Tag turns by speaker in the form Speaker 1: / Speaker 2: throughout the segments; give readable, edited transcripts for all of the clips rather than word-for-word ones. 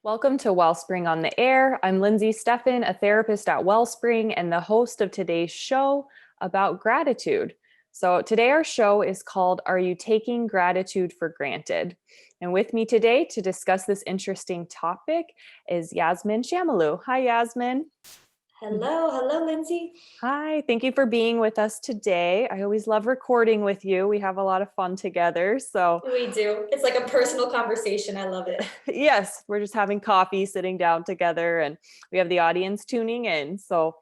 Speaker 1: Welcome to Wellspring on the Air. I'm Lindsey, Steffen, a therapist at Wellspring and the host of today's show about gratitude. So today our show is called Are You Taking Gratitude for Granted? And with me today to discuss this interesting topic is Yasamin-Shamloo. Hi, Yasmin.
Speaker 2: Hello, Lindsey.
Speaker 1: Hi, thank you for being with us today. I always love recording with you. We have a lot of fun together. So
Speaker 2: We do. It's like a personal conversation. I love it.
Speaker 1: yes, we're just having coffee, sitting down together, and we have the audience tuning in. So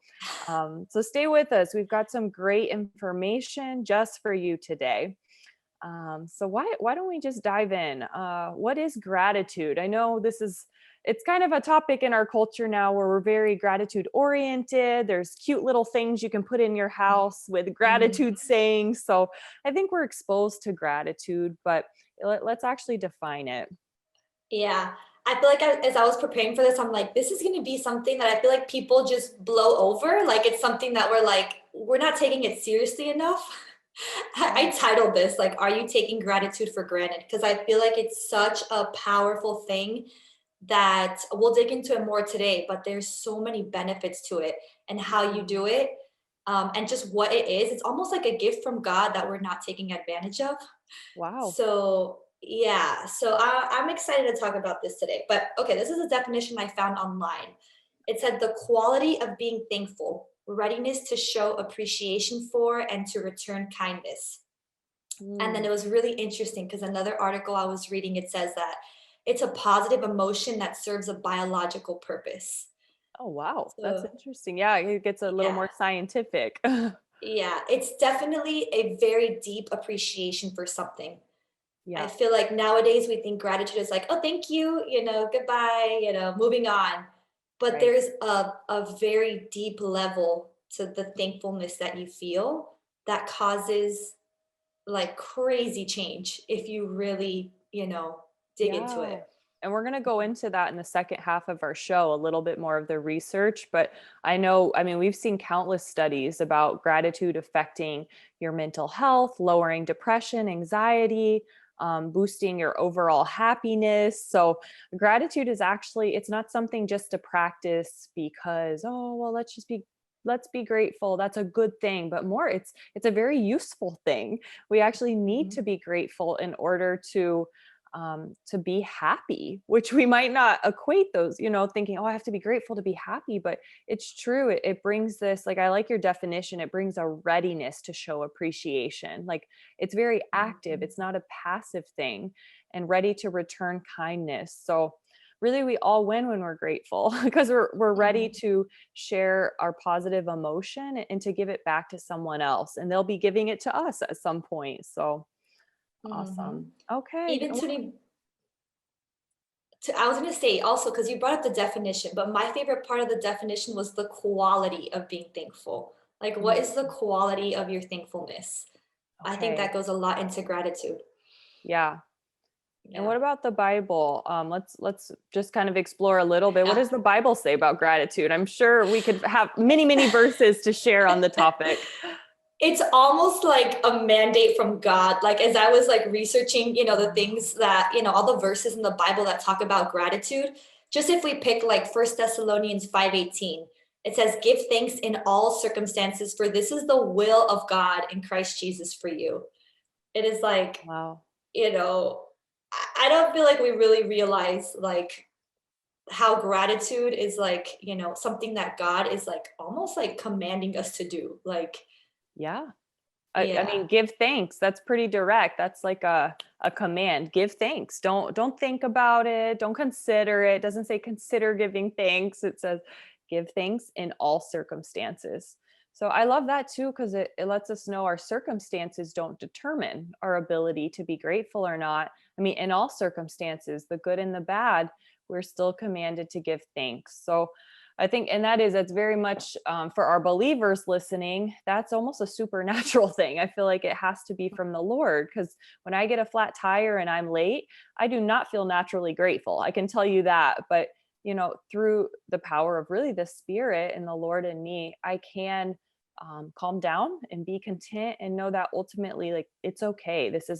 Speaker 1: stay with us. We've got some great information just for you today. So why don't we just dive in? What is gratitude? I know it's kind of a topic in our culture now where we're very gratitude oriented. There's cute little things you can put in your house with gratitude sayings. So I think we're exposed to gratitude, but let's actually define it.
Speaker 2: Yeah. I feel like as I was preparing for this, I'm like, this is going to be something that I feel like people just blow over. Like it's something that we're not taking it seriously enough. I titled this like, Are You Taking Gratitude for Granted? Because I feel like it's such a powerful thing that we'll dig into it more today, but there's so many benefits to it and how you do it. And just what it is. It's almost like a gift from God that we're not taking advantage of.
Speaker 1: Wow.
Speaker 2: So yeah, I'm excited to talk about this today. But okay, this is a definition I found online. It said the quality of being thankful, readiness to show appreciation for and to return kindness. And then
Speaker 1: Mm.
Speaker 2: it was really interesting because another article I was reading, it says that it's a positive emotion that serves a biological purpose.
Speaker 1: Oh, wow. That's
Speaker 2: So
Speaker 1: interesting. Yeah, it gets a little
Speaker 2: yeah,
Speaker 1: more scientific.
Speaker 2: yeah, it's definitely a very deep appreciation for something. I
Speaker 1: Yeah,
Speaker 2: feel like nowadays we think gratitude is like, oh, thank you, goodbye, moving on. But
Speaker 1: right.
Speaker 2: there's a very deep level to the thankfulness that you feel that causes like crazy change if you really, dig into
Speaker 1: Yeah.
Speaker 2: it.
Speaker 1: And we're going to go into that in the second half of our show, a little bit more of the research. But I mean, we've seen countless studies about gratitude affecting your mental health, lowering depression, anxiety, boosting your overall happiness. So gratitude is actually, it's not something just to practice because, oh, well, let's be grateful. That's a good thing. But more, it's a very useful thing. We actually need
Speaker 2: Mhm.
Speaker 1: to be grateful in order to be happy, which we might not equate those, thinking, oh, I have to be grateful to be happy. But it's true. It brings this, like, I like your definition. It brings a readiness to show appreciation. Like it's very active.
Speaker 2: Mhm.
Speaker 1: It's not a passive thing and ready to return kindness. So really we all win when we're grateful because we're ready
Speaker 2: Mhm.
Speaker 1: to share our positive emotion and to give it back to someone else. And they'll be giving it to us at some point. So
Speaker 2: Mhm.
Speaker 1: awesome. Okay.
Speaker 2: Even I was going to say also, because you brought up the definition, but my favorite part of the definition was the quality of being thankful. Like, what is the
Speaker 1: Mm,
Speaker 2: quality of your thankfulness? I think
Speaker 1: okay.
Speaker 2: that goes a lot into gratitude.
Speaker 1: Yeah. And
Speaker 2: Yeah.
Speaker 1: what about the Bible? Let's just kind of explore a little bit. What
Speaker 2: Yeah.
Speaker 1: does the Bible say about gratitude? I'm sure we could have many verses to share on the topic.
Speaker 2: It's almost like a mandate from God. Like, as I was like researching, the things that, all the verses in the Bible that talk about gratitude, just if we pick like First Thessalonians 5:18, it says, give thanks in all circumstances, for this is the will of God in Christ Jesus for you. It is like,
Speaker 1: Wow.
Speaker 2: you know, I don't feel like we really realize like how gratitude is like, something that God is like almost like commanding us to do. Like,
Speaker 1: Yeah. I
Speaker 2: yeah.
Speaker 1: mean, give thanks. That's pretty direct. That's like a command. Give thanks. Don't think about it. Don't consider it. It doesn't say consider giving thanks. It says give thanks in all circumstances. So I love that too, because it lets us know our circumstances don't determine our ability to be grateful or not. I mean, in all circumstances, the good and the bad, we're still commanded to give thanks. So I think, and that's very much for our believers listening, that's almost a supernatural thing. I feel like it has to be from the Lord because when I get a flat tire and I'm late, I do not feel naturally grateful. I can tell you that. But, through the power of really the Spirit and the Lord in me, I can calm down and be content and know that ultimately, like, it's okay. It's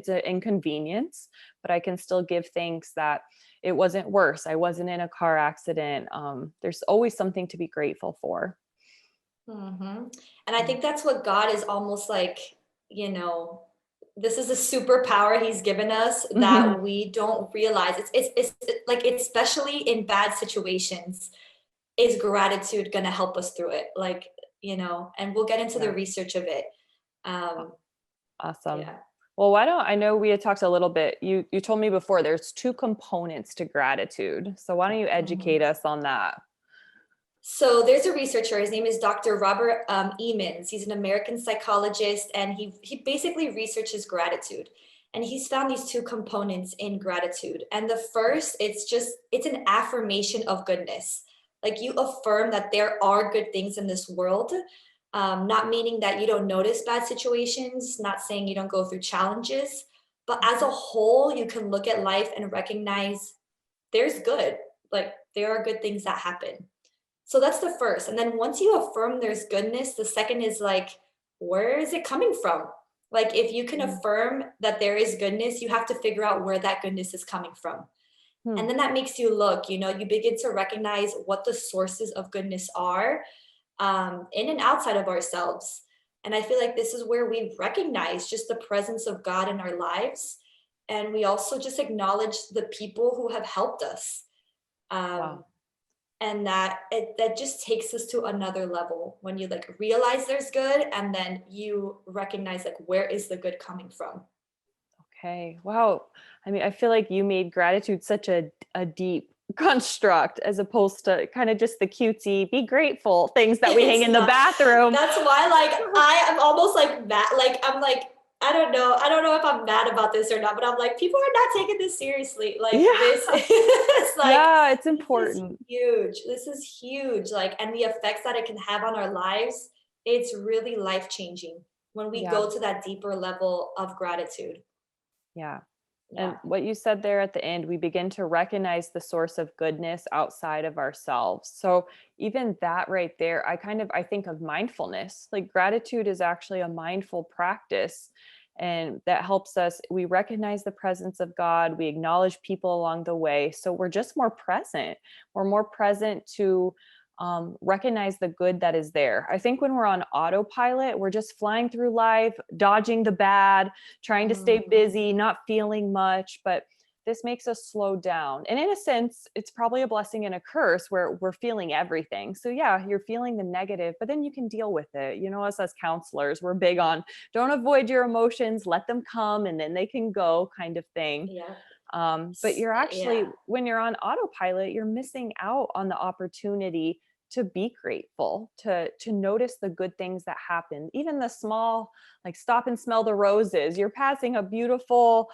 Speaker 1: an inconvenience, but I can still give thanks that it wasn't worse. I wasn't in a car accident. There's always something to be grateful for.
Speaker 2: Hmm. And I think that's what God is almost like, you know, this is a superpower he's given us
Speaker 1: Mhm.
Speaker 2: that we don't realize. It's like, especially in bad situations, is gratitude going to help us through it? Like, and we'll get into the
Speaker 1: Yeah.
Speaker 2: research of it. Um,
Speaker 1: Awesome.
Speaker 2: yeah.
Speaker 1: Well, why don't I know we had talked a little bit. You told me before there's two components to gratitude. So why don't you educate
Speaker 2: Mhm.
Speaker 1: us on that?
Speaker 2: So there's a researcher. His name is Dr. Robert Emmons. He's an American psychologist, and he basically researches gratitude. And he's found these two components in gratitude. And the first, it's an affirmation of goodness. Like, you affirm that there are good things in this world. Not meaning that you don't notice bad situations, not saying you don't go through challenges, but as a whole, you can look at life and recognize there's good. Like, there are good things that happen. So that's the first. And then once you affirm there's goodness, the second is like, where is it coming from? Like, if you can
Speaker 1: Mm.
Speaker 2: affirm that there is goodness, you have to figure out where that goodness is coming from.
Speaker 1: Hmm.
Speaker 2: And then that makes you look, you begin to recognize what the sources of goodness are, in and outside of ourselves. And I feel like this is where we recognize just the presence of God in our lives. And we also just acknowledge the people who have helped us. Um,
Speaker 1: Wow.
Speaker 2: and that just takes us to another level when you like realize there's good, and then you recognize like, where is the good coming from?
Speaker 1: Okay. Wow. I mean, I feel like you made gratitude such a deep construct as opposed to kind of just the cutesy, be grateful things that we hang
Speaker 2: It's
Speaker 1: in the
Speaker 2: not.
Speaker 1: bathroom.
Speaker 2: That's why, like, I am almost like mad. Like, I'm like, I don't know if I'm mad about this or not, but I'm like, people are not taking this seriously. Like,
Speaker 1: Yeah.
Speaker 2: this is like,
Speaker 1: Yeah, it's
Speaker 2: this is
Speaker 1: important.
Speaker 2: huge. This is huge. Like, and the effects that it can have on our lives, it's really life changing when we
Speaker 1: Yeah.
Speaker 2: go to that deeper level of gratitude.
Speaker 1: Yeah.
Speaker 2: Yeah.
Speaker 1: And what you said there at the end, we begin to recognize the source of goodness outside of ourselves. So even that right there, I think of mindfulness. Like gratitude is actually a mindful practice. And that helps us. We recognize the presence of God. We acknowledge people along the way. So we're just more present. We're more present to recognize the good that is there. I think when we're on autopilot, we're just flying through life, dodging the bad, trying to stay
Speaker 2: Mhm.
Speaker 1: busy, not feeling much, but this makes us slow down. And in a sense, it's probably a blessing and a curse where we're feeling everything. So yeah, you're feeling the negative, but then you can deal with it. You know, us as counselors, we're big on don't avoid your emotions, let them come and then they can go kind of thing.
Speaker 2: Yeah.
Speaker 1: But you're actually,
Speaker 2: Yeah.
Speaker 1: when you're on autopilot, you're missing out on the opportunity to be grateful, to notice the good things that happen, even the small, like stop and smell the roses. You're passing a beautiful,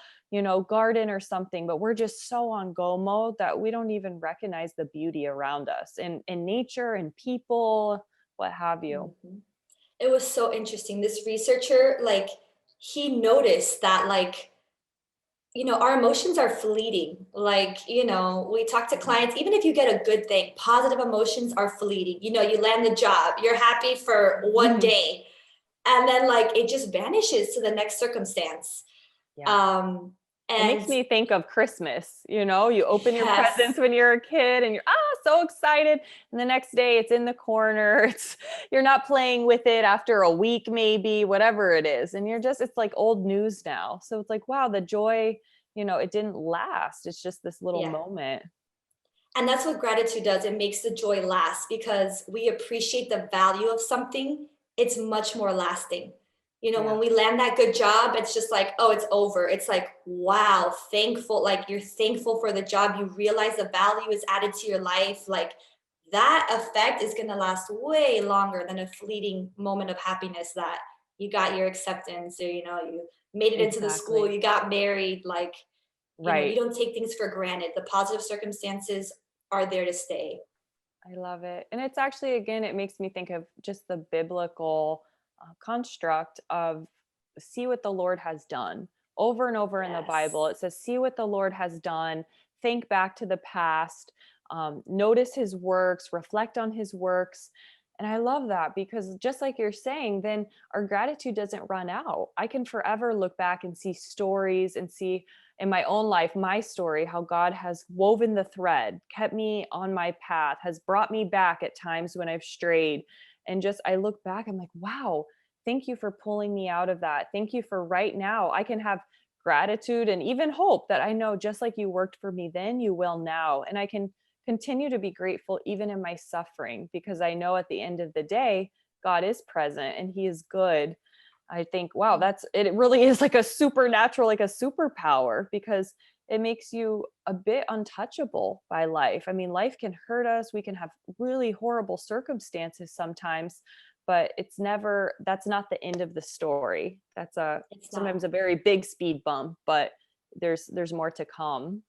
Speaker 1: garden or something, but we're just so on go mode that we don't even recognize the beauty around us in nature and people, what have you.
Speaker 2: Mhm. It was so interesting. This researcher, like, he noticed that, like, our emotions are fleeting. Like, we talk to
Speaker 1: Mhm.
Speaker 2: clients, even if you get a good thing, positive emotions are fleeting. You land the job, you're happy for one day, and then, like, it just vanishes to the next circumstance.
Speaker 1: Yeah.
Speaker 2: Um,
Speaker 1: It makes
Speaker 2: and
Speaker 1: me think of Christmas, you open your
Speaker 2: yes,
Speaker 1: presents when you're a kid and you're so excited, and the next day it's in the corner. You're not playing with it after a week maybe, whatever it is. And it's like old news now. So it's like, wow, the joy, it didn't last. It's just this little
Speaker 2: yeah.
Speaker 1: moment.
Speaker 2: And that's what gratitude does. It makes the joy last because we appreciate the value of something. It's much more lasting.
Speaker 1: Yeah.
Speaker 2: When we land that good job, it's just like, oh, it's over. It's like, wow, thankful. Like, you're thankful for the job. You realize the value is added to your life. Like, that effect is going to last way longer than a fleeting moment of happiness that you got your acceptance, or, you made it into the school,
Speaker 1: Exactly.
Speaker 2: you got married. Like, you
Speaker 1: Right.
Speaker 2: don't take things for granted. The positive circumstances are there to stay.
Speaker 1: I love it. And it's actually, again, it makes me think of just the biblical construct of see what the Lord has done over and over in the Bible.
Speaker 2: Yes.
Speaker 1: It says, see what the Lord has done, think back to the past, notice his works, reflect on his works. And I love that, because just like you're saying, then our gratitude doesn't run out. I can forever look back and see stories and see in my own life, my story, how God has woven the thread, kept me on my path, has brought me back at times when I've strayed. And just, I look back, I'm like, wow, thank you for pulling me out of that. Thank you for right now. I can have gratitude and even hope that I know just like you worked for me then, you will now. And I can continue to be grateful even in my suffering, because I know at the end of the day, God is present and he is good. I think, wow, that's it. It really is like a supernatural, like a superpower, because it makes you a bit untouchable by life. I mean, life can hurt us. We can have really horrible circumstances sometimes, but it's never, that's not the end of the story. That's
Speaker 2: It's
Speaker 1: sometimes
Speaker 2: not.
Speaker 1: a very big speed bump, but there's more to come.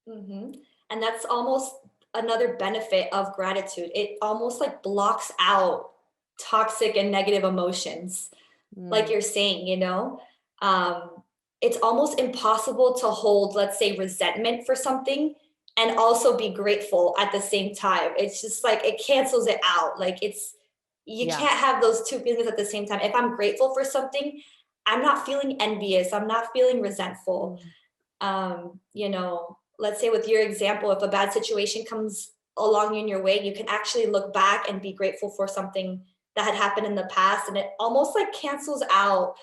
Speaker 2: Hmm. And that's almost another benefit of gratitude. It almost like blocks out toxic and negative emotions, like
Speaker 1: Mm,
Speaker 2: you're saying, um, it's almost impossible to hold, let's say, resentment for something and also be grateful at the same time. It's just like it cancels it out. Like you
Speaker 1: yeah.
Speaker 2: can't have those two feelings at the same time. If I'm grateful for something, I'm not feeling envious, I'm not feeling resentful.
Speaker 1: Mm.
Speaker 2: Let's say with your example, if a bad situation comes along in your way, you can actually look back and be grateful for something that had happened in the past. And it almost like cancels out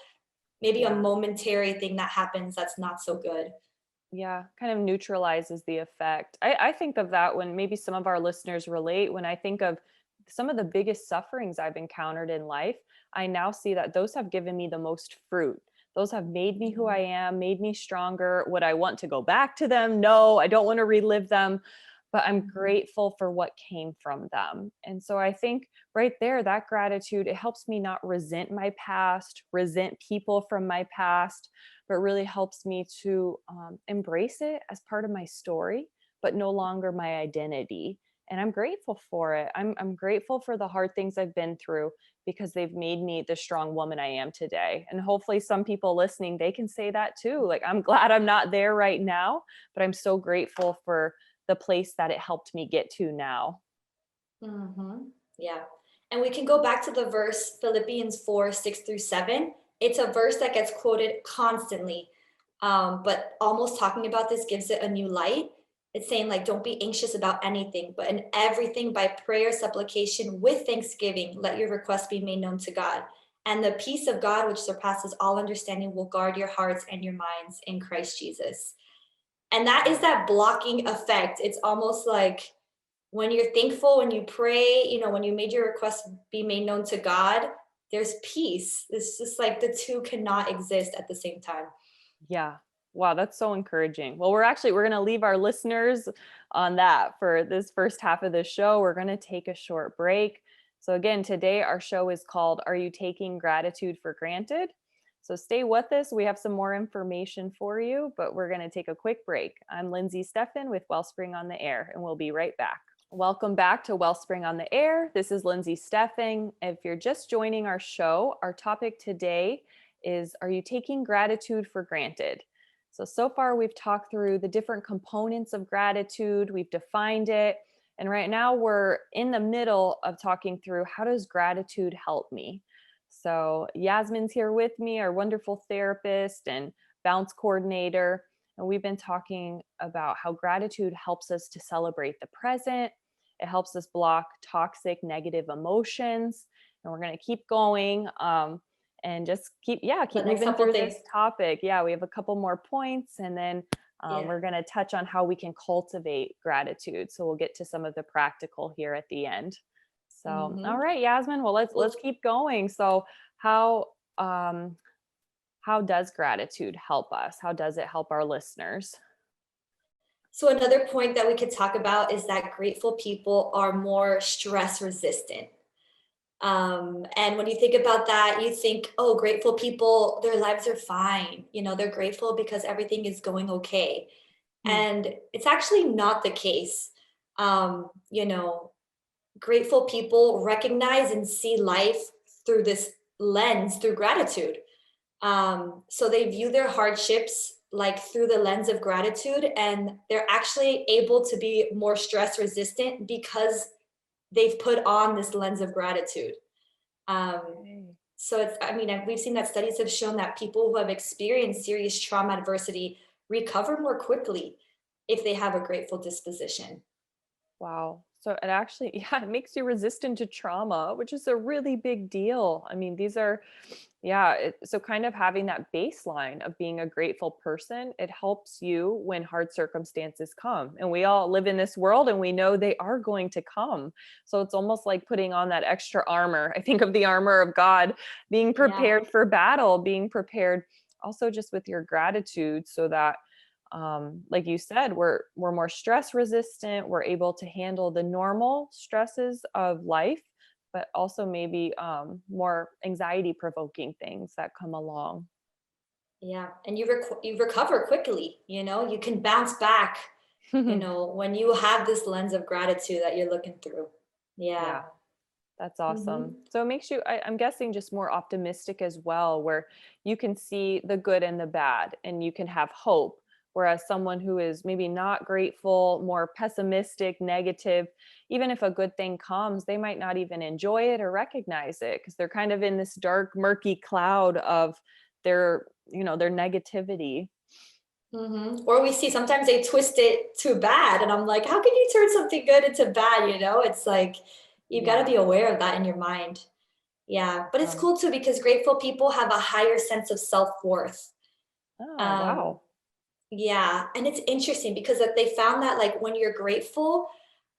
Speaker 2: maybe a
Speaker 1: Yeah.
Speaker 2: momentary thing that happens that's not so good.
Speaker 1: Yeah, kind of neutralizes the effect. I think of that when maybe some of our listeners relate. When I think of some of the biggest sufferings I've encountered in life, I now see that those have given me the most fruit. Those have made me who I
Speaker 2: Mhm.
Speaker 1: am, made me stronger. Would I want to go back to them? No, I don't want to relive them, but I'm
Speaker 2: Mhm.
Speaker 1: grateful for what came from them. And so I think right there, that gratitude, it helps me not resent my past, resent people from my past, but really helps me to embrace it as part of my story, but no longer my identity. And I'm grateful for it. I'm grateful for the hard things I've been through, because they've made me the strong woman I am today. And hopefully, some people listening, they can say that too. Like, I'm glad I'm not there right now, but I'm so grateful for the place that it helped me get to now.
Speaker 2: Mhm. Yeah. And we can go back to the verse Philippians 4:6-7. It's a verse that gets quoted constantly. But almost talking about this gives it a new light. It's saying, like, don't be anxious about anything, but in everything by prayer, supplication, with thanksgiving, let your requests be made known to God. And the peace of God, which surpasses all understanding, will guard your hearts and your minds in Christ Jesus. And that is that blocking effect. It's almost like when you're thankful, when you pray, when you made your request be made known to God, there's peace. It's just like the two cannot exist at the same time.
Speaker 1: Yeah. Wow, that's so encouraging. Well, we're going to leave our listeners on that for this first half of the show. We're going to take a short break. So again, today our show is called Are You Taking Gratitude for Granted? So stay with us. We have some more information for you, but we're going to take a quick break. I'm Lindsey Steffen with Wellspring on the Air, and we'll be right back. Welcome back to Wellspring on the Air. This is Lindsey Steffen. If you're just joining our show, our topic today is, are you taking gratitude for granted? So far we've talked through the different components of gratitude, we've defined it, and right now we're in the middle of talking through, how does gratitude help me? So Yasmin's here with me, our wonderful therapist and bounce coordinator, and we've been talking about how gratitude helps us to celebrate the present. It helps us block toxic negative emotions, and we're going to keep going. And just
Speaker 2: The
Speaker 1: keep
Speaker 2: next
Speaker 1: moving
Speaker 2: couple
Speaker 1: through
Speaker 2: things.
Speaker 1: this topic. Yeah, we have a couple more points, and then
Speaker 2: Yeah.
Speaker 1: we're going to touch on how we can cultivate gratitude. So we'll get to some of the practical here at the end. So, all
Speaker 2: Hmm.
Speaker 1: right, Yasmin. Well, let's
Speaker 2: Well,
Speaker 1: keep going. So, how um, how does gratitude help us? How does it help our listeners?
Speaker 2: so another point that we could talk about is that grateful people are more stress resistant. And when you think about that, you think, oh, grateful people, their lives are fine. They're grateful because everything is going okay.
Speaker 1: Hmm.
Speaker 2: And it's actually not the case. Um, you know, Grateful people recognize and see life through this lens, through gratitude. So they view their hardships like through the lens of gratitude, and they're actually able to be more stress resistant because they've put on this lens of gratitude. Um,
Speaker 1: Okay.
Speaker 2: so it's, I mean, we've seen that studies have shown that people who have experienced serious trauma adversity recover more quickly if they have a grateful disposition.
Speaker 1: Wow. So it actually, yeah, it makes you resistant to trauma, which is a really big deal. I mean, these are, yeah. So kind of having that baseline of being a grateful person, it helps you when hard circumstances come. And we all live in this world and we know they are going to come. So it's almost like putting on that extra armor. I think of the armor of God, being
Speaker 2: Yeah.
Speaker 1: prepared for battle, being prepared also just with your gratitude so that like you said, we're more stress resistant, we're able to handle the normal stresses of life, but also maybe more anxiety provoking things that come along.
Speaker 2: Yeah. And you recover quickly, you can bounce back, when you have this lens of gratitude that you're looking through. Yeah.
Speaker 1: Yeah, that's awesome.
Speaker 2: Hmm.
Speaker 1: So it makes you, I'm guessing, just more optimistic as well, where you can see the good and the bad and you can have hope. Whereas someone who is maybe not grateful, more pessimistic, negative, even if a good thing comes, they might not even enjoy it or recognize it because they're kind of in this dark, murky cloud of their negativity.
Speaker 2: Or we see sometimes they twist it too bad. And I'm like, how can you turn something good into bad? It's like, you've got to
Speaker 1: Yeah.
Speaker 2: be aware of that in your mind. Yeah. But it's
Speaker 1: Um,
Speaker 2: cool too, because grateful people have a higher sense of self-worth.
Speaker 1: oh,
Speaker 2: Um,
Speaker 1: wow.
Speaker 2: yeah. And it's interesting because that they found that like when you're grateful,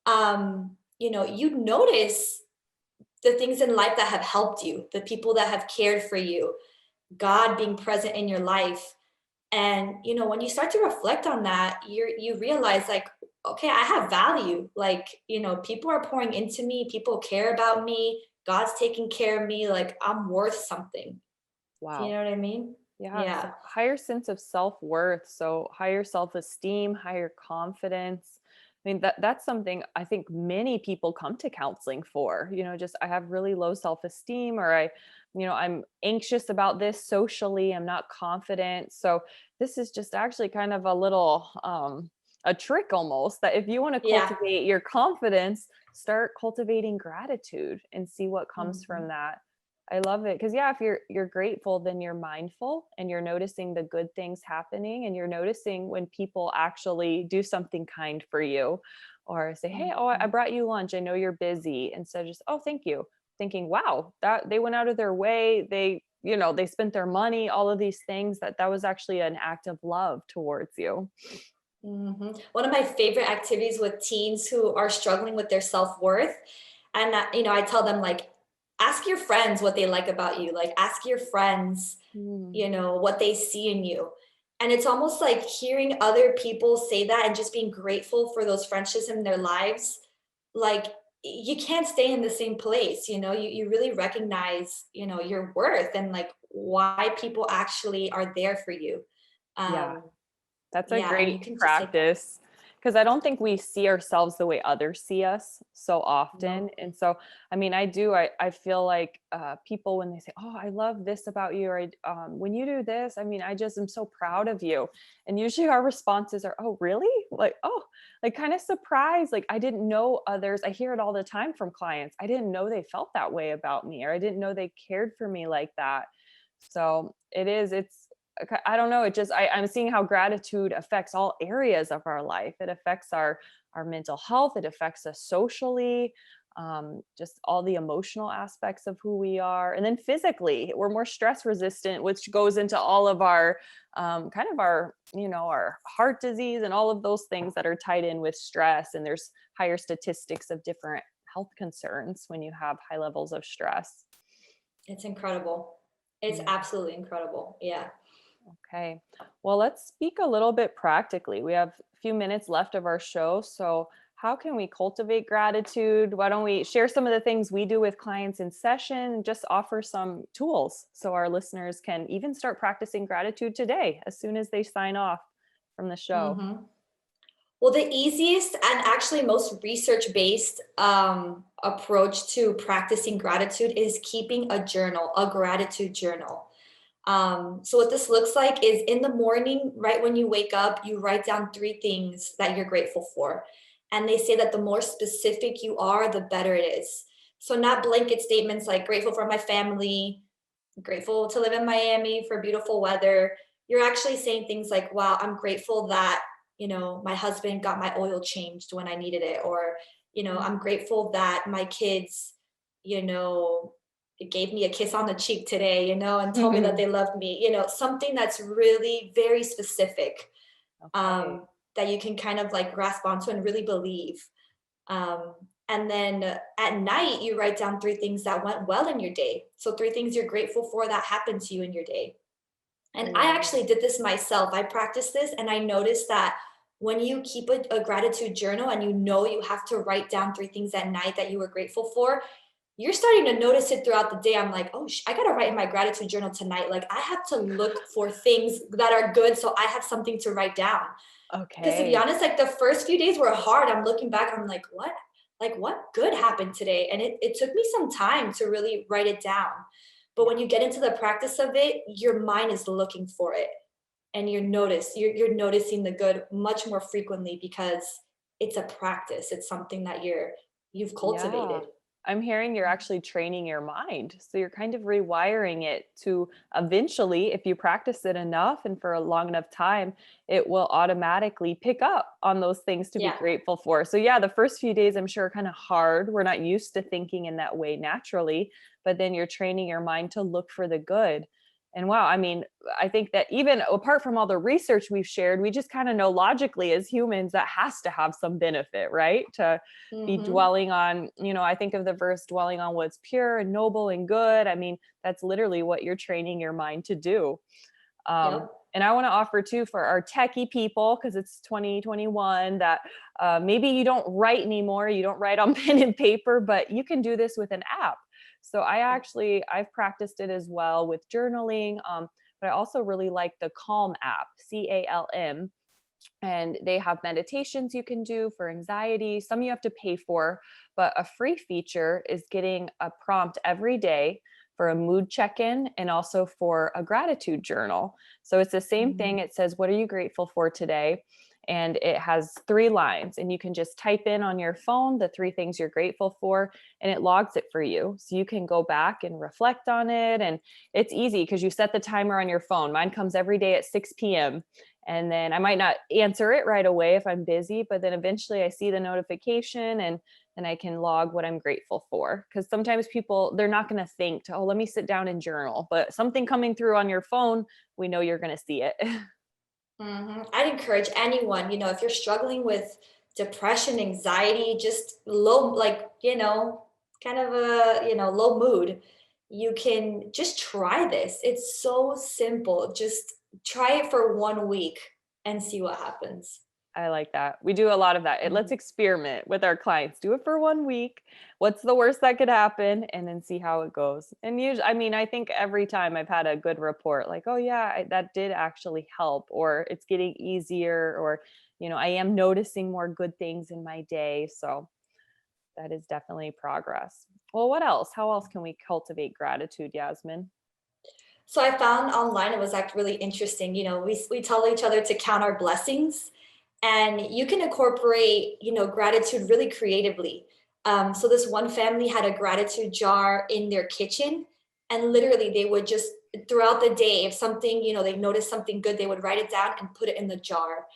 Speaker 2: you notice the things in life that have helped you, the people that have cared for you, God being present in your life. And when you start to reflect on that, you realize like, okay, I have value. Like, people are pouring into me, people care about me, God's taking care of me, like I'm worth something. You
Speaker 1: Wow.
Speaker 2: know what I mean?
Speaker 1: Yeah,
Speaker 2: Yeah.
Speaker 1: so higher sense of self-worth, so higher self-esteem, higher confidence. I mean, that's something I think many people come to counseling for. Just I have really low self-esteem or I'm anxious about this socially, I'm not confident. So this is just actually kind of a little a trick almost that if you want to
Speaker 2: Yeah.
Speaker 1: cultivate your confidence, start cultivating gratitude and see what comes from
Speaker 2: Mhm.
Speaker 1: that. I love it because yeah, if you're grateful, then you're mindful and you're noticing the good things happening and you're noticing when people actually do something kind for you or say, "Hey, oh, I
Speaker 2: Mhm.
Speaker 1: brought you lunch. I know you're busy." Instead of just, "Oh, thank you." Thinking, "Wow, that they went out of their way. They spent their money, all of these things that was actually an act of love towards you."
Speaker 2: One of my favorite activities with teens who are struggling with their self-worth, and I tell them like, ask your friends what they like about you. Like, ask your friends,
Speaker 1: Mm,
Speaker 2: what they see in you. And it's almost like hearing other people say that and just being grateful for those friendships in their lives. Like, you can't stay in the same place. You really recognize, your worth and like why people actually are there for you.
Speaker 1: yeah.
Speaker 2: Um,
Speaker 1: That's a
Speaker 2: yeah, and you
Speaker 1: great
Speaker 2: can just take that.
Speaker 1: practice because I don't think we see ourselves the way others see us so often.
Speaker 2: No.
Speaker 1: And so, I mean, I feel like people, when they say, "Oh, I love this about you," or when you do this, I mean, I just am so proud of you. And usually our responses are, "Oh, really?" Like, "Oh," like kind of surprised. Like, I didn't know others. I hear it all the time from clients. I didn't know they felt that way about me, or I didn't know they cared for me like that. So it's okay, I don't know. It just I'm seeing how gratitude affects all areas of our life. It affects our mental health. It affects us socially, just all the emotional aspects of who we are, and then physically, we're more stress resistant, which goes into all of our kind of our heart disease and all of those things that are tied in with stress. And there's higher statistics of different health concerns when you have high levels of stress.
Speaker 2: It's incredible. It's
Speaker 1: Yeah.
Speaker 2: absolutely incredible. Yeah.
Speaker 1: Okay. Well, let's speak a little bit practically. We have a few minutes left of our show. So, how can we cultivate gratitude? Why don't we share some of the things we do with clients in session and just offer some tools so our listeners can even start practicing gratitude today as soon as they sign off from the show?
Speaker 2: hmm Well, the easiest and actually most research-based approach to practicing gratitude is keeping a journal, a gratitude journal. So what this looks like is in the morning, right when you wake up, you write down three things that you're grateful for. And they say that the more specific you are, the better it is. So not blanket statements like grateful for my family, grateful to live in Miami for beautiful weather. You're actually saying things like, wow, I'm grateful that, my husband got my oil changed when I needed it. Or, I'm grateful that my kids, gave me a kiss on the cheek today, and told me that they loved me, something that's really very specific,
Speaker 1: Okay.
Speaker 2: that you can kind of like grasp onto and really believe. And then at night, you write down 3 things that went well in your day. So 3 things you're grateful for that happened to you in your day. And I
Speaker 1: Ooh.
Speaker 2: actually did this myself. I practiced this and I noticed that when you keep a gratitude journal and you have to write down 3 things at night that you were grateful for, you're starting to notice it throughout the day. I'm like, oh, I got to write in my gratitude journal tonight. Like I have to look for things that are good so I have something to write down. Because to be
Speaker 1: Okay.
Speaker 2: honest, like the first few days were hard. I'm looking back, I'm like, what? Like what good happened today? And it took me some time to really write it down. But when you get into the practice of it, your mind is looking for it. And you're noticing the good much more frequently because it's a practice. It's something that you've
Speaker 1: Yeah.
Speaker 2: cultivated.
Speaker 1: I'm hearing you're actually training your mind. So you're kind of rewiring it to eventually, if you practice it enough and for a long enough time, it will automatically pick up on those things to be
Speaker 2: Yeah.
Speaker 1: grateful for. So, yeah, the first few days, I'm sure, are kind of hard. We're not used to thinking in that way naturally, but then you're training your mind to look for the good. And wow, I mean, I think that even apart from all the research we've shared, we just kind of know logically as humans that has to have some benefit, right? To be
Speaker 2: Mm-hmm.
Speaker 1: dwelling on, I think of the verse dwelling on what's pure and noble and good. I mean, that's literally what you're training your mind to do.
Speaker 2: Yep.
Speaker 1: And I want to offer too for our techie people, because it's 2021, that maybe you don't write anymore, you don't write on pen and paper, but you can do this with an app. So I've practiced it as well with journaling, but I also really like the Calm app, CALM, and they have meditations you can do for anxiety. Some you have to pay for, but a free feature is getting a prompt every day for a mood check-in and also for a gratitude journal. So it's the same thing.
Speaker 2: Mhm.
Speaker 1: It says, what are you grateful for today? And it has 3 lines, and you can just type in on your phone the 3 things you're grateful for, and it logs it for you. So you can go back and reflect on it. And it's easy because you set the timer on your phone. Mine comes every day at 6 p.m. And then I might not answer it right away if I'm busy, but then eventually I see the notification and I can log what I'm grateful for. Because sometimes people, they're not going to think, oh, let me sit down and journal. But something coming through on your phone, we know you're going to see it.
Speaker 2: I'd encourage anyone, if you're struggling with depression, anxiety, just low, like, kind of a, low mood, you can just try this. It's so simple. Just try it for 1 week and see what happens.
Speaker 1: I like that. We do a lot of that. Let's
Speaker 2: Mhm.
Speaker 1: experiment with our clients. Do it for 1 week. What's the worst that could happen? And then see how it goes. And usually, I mean, I think every time I've had a good report, like, oh, yeah, that did actually help, or it's getting easier, or, I am noticing more good things in my day. So that is definitely progress. Well, what else? How else can we cultivate gratitude, Yasmin?
Speaker 2: So I found online it was like really interesting. We tell each other to count our blessings, and you can incorporate gratitude really creatively. So this one family had a gratitude jar in their kitchen, and literally they would just throughout the day, if something they noticed something good, they would write it down and put it in the jar.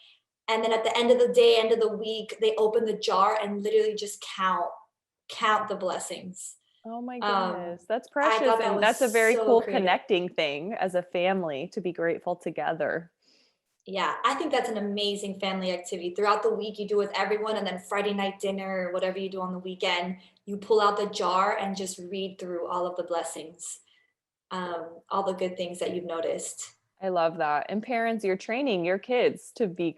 Speaker 2: And then at the end of the day, end of the week, they open the jar and literally just count the blessings.
Speaker 1: Oh my
Speaker 2: Um,
Speaker 1: goodness, that's
Speaker 2: I
Speaker 1: precious.
Speaker 2: thought that
Speaker 1: And
Speaker 2: was
Speaker 1: that's a very
Speaker 2: so
Speaker 1: cool
Speaker 2: creative.
Speaker 1: connecting thing as a family to be grateful together.
Speaker 2: Yeah, I think that's an amazing family activity. Throughout the week, you do with everyone, and then Friday night dinner or whatever you do on the weekend, you pull out the jar and just read through all of the blessings, all the good things that you've noticed.
Speaker 1: I love that. And parents, you're training your kids to be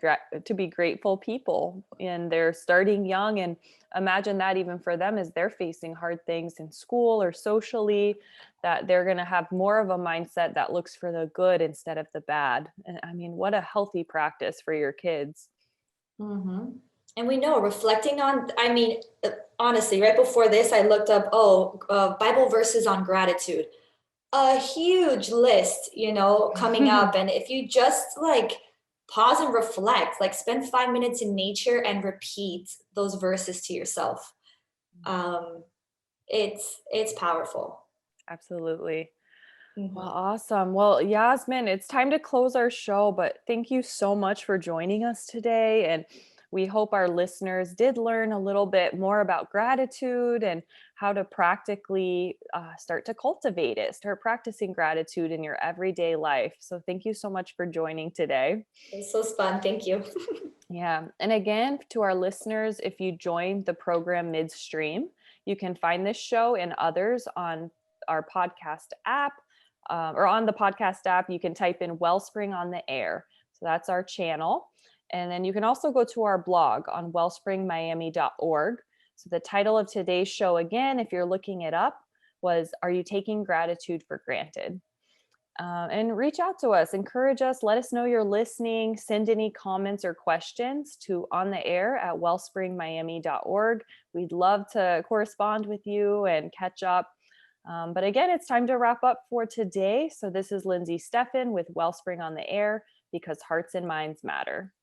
Speaker 1: grateful people, and they're starting young. And imagine that even for them as they're facing hard things in school or socially, that they're going to have more of a mindset that looks for the good instead of the bad. And I mean, what a healthy practice for your kids.
Speaker 2: hmm And we know reflecting on, I mean, honestly, right before this, I looked up, Bible verses on gratitude. A huge list, coming up. And if you just like pause and reflect, like spend 5 minutes in nature and repeat those verses to yourself. Um, it's powerful.
Speaker 1: Absolutely. Well,
Speaker 2: Mhm.
Speaker 1: awesome. Well, Yasmin, it's time to close our show, but thank you so much for joining us today. And we hope our listeners did learn a little bit more about gratitude and how to practically start to cultivate it, start practicing gratitude in your everyday life. So thank you so much for joining today.
Speaker 2: It's so fun. Thank you.
Speaker 1: Yeah. And again, to our listeners, if you joined the program midstream, you can find this show and others on our podcast app or on the podcast app. You can type in Wellspring on the Air. So that's our channel. And then you can also go to our blog on wellspringmiami.org. So the title of today's show, again, if you're looking it up, was Are You Taking Gratitude for Granted? And reach out to us, encourage us, let us know you're listening, send any comments or questions to ontheair@wellspringmiami.org. We'd love to correspond with you and catch up. But again, it's time to wrap up for today. So this is Lindsey Steffen with Wellspring on the Air, because hearts and minds matter.